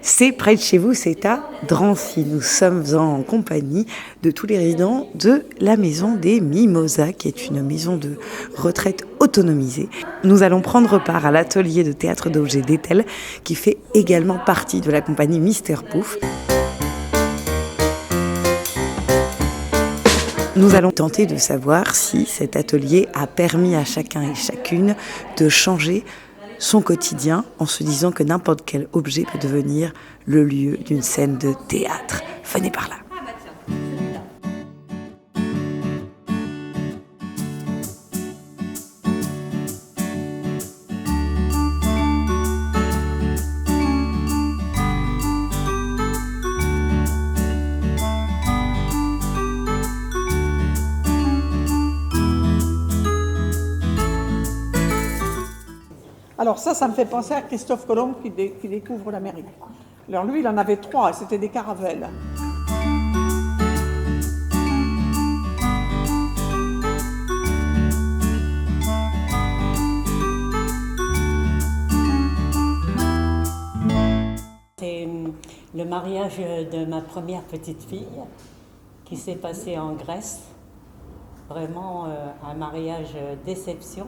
C'est près de chez vous, c'est à Drancy. Nous sommes en compagnie de tous les résidents de la maison des Mimosas, qui est une maison de retraite autonomisée. Nous allons prendre part à l'atelier de théâtre d'objets d'Etel, qui fait également partie de la compagnie Mister Pouf. Nous allons tenter de savoir si cet atelier a permis à chacun et chacune de changer son quotidien en se disant que n'importe quel objet peut devenir le lieu d'une scène de théâtre. Venez par là. Alors ça me fait penser à Christophe Colomb qui découvre l'Amérique. Alors lui, il en avait 3, et c'était des caravelles. C'est le mariage de ma première petite fille qui s'est passé en Grèce. Vraiment un mariage déception.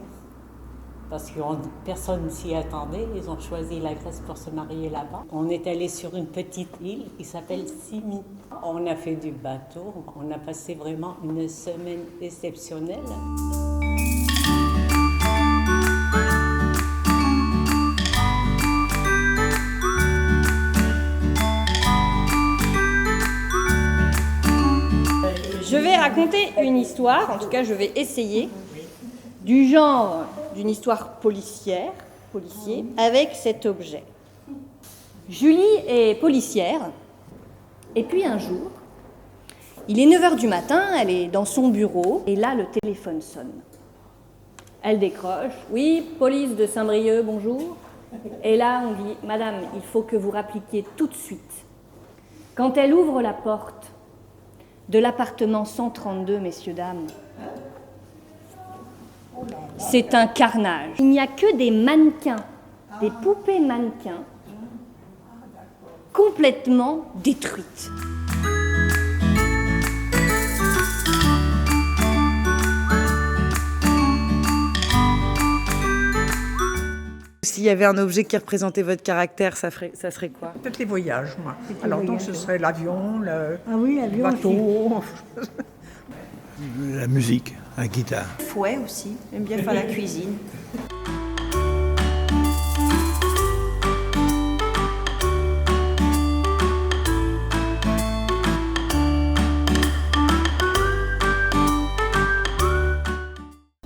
Parce que personne ne s'y attendait, ils ont choisi la Grèce pour se marier là-bas. On est allé sur une petite île qui s'appelle Symi. On a fait du bateau, on a passé vraiment une semaine exceptionnelle. Je vais raconter une histoire, en tout cas je vais essayer, du genre d'une histoire policier, avec cet objet. Julie est policière, et puis un jour, il est 9h du matin, elle est dans son bureau, et là le téléphone sonne. Elle décroche, oui, police de Saint-Brieuc, bonjour. Et là on dit, madame, il faut que vous rappliquiez tout de suite. Quand elle ouvre la porte de l'appartement 132, messieurs, dames, c'est un carnage. Il n'y a que des mannequins, des poupées mannequins, complètement détruites. S'il y avait un objet qui représentait votre caractère, ça serait quoi? Peut-être les voyages, moi. Alors donc ce serait l'avion, le l'avion bateau. La musique, la guitare. Fouet aussi, j'aime bien faire la cuisine.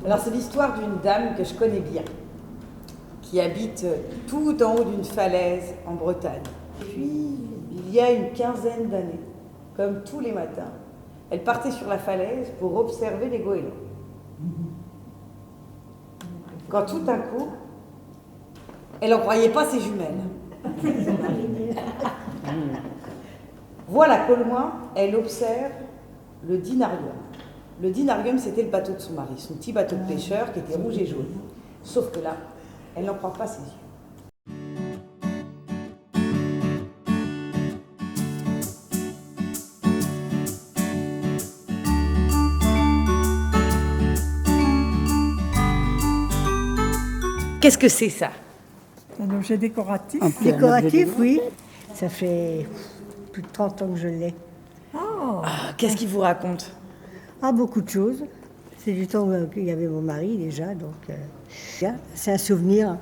Alors c'est l'histoire d'une dame que je connais bien, qui habite tout en haut d'une falaise en Bretagne. Puis, il y a une quinzaine d'années, comme tous les matins, elle partait sur la falaise pour observer les goélands. Quand tout d'un coup, elle n'en croyait pas ses jumelles. Voilà qu'au loin, elle observe le dinarium. Le dinarium, c'était le bateau de son mari, son petit bateau de pêcheur qui était rouge et jaune. Sauf que là, elle n'en croit pas ses yeux. Qu'est-ce que c'est ça? Un objet décoratif. Décoratif, oui. Ça fait plus de 30 ans que je l'ai. Qu'est-ce qu'il vous raconte? Beaucoup de choses. C'est du temps qu'il y avait mon mari déjà, donc c'est un souvenir.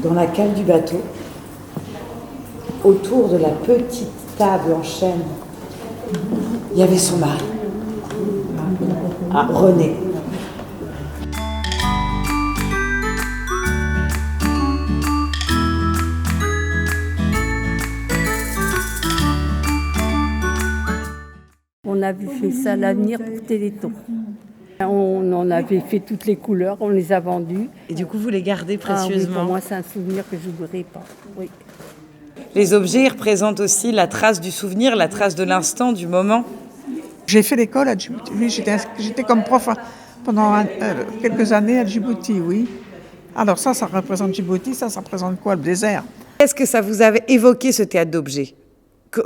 Dans la cale du bateau, autour de la petite table en chêne, il y avait son mari, René. On avait fait ça, l'avenir pour Téléthon. On en avait fait toutes les couleurs, on les a vendues. Et du coup, vous les gardez Oui, précieusement. pour moi, c'est un souvenir que je n'oublierai pas. Oui. Les objets représentent aussi la trace du souvenir, la trace de l'instant, du moment. J'ai fait l'école à Djibouti. Oui, j'étais comme prof pendant quelques années à Djibouti, oui. Alors ça représente Djibouti, ça représente quoi? Le désert. Est-ce que ça vous avait évoqué ce théâtre d'objets?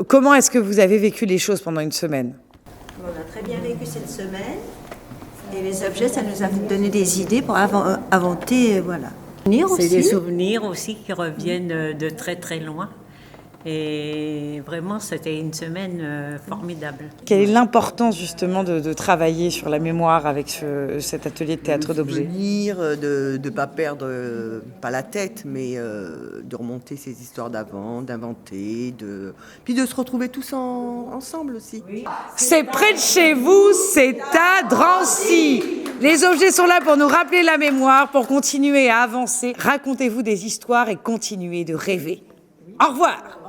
Comment est-ce que vous avez vécu les choses pendant une semaine? On a très bien vécu cette semaine. Et les objets, ça nous a donné des idées pour inventer, voilà. C'est des souvenirs aussi qui reviennent de très très loin. Et vraiment, c'était une semaine formidable. Quelle est l'importance justement de travailler sur la mémoire avec cet atelier de théâtre d'objets? De ne pas perdre, pas la tête, mais de remonter ces histoires d'avant, d'inventer, puis de se retrouver tous ensemble aussi. C'est près de chez vous, c'est à Drancy. Les objets sont là pour nous rappeler la mémoire, pour continuer à avancer. Racontez-vous des histoires et continuez de rêver. Au revoir.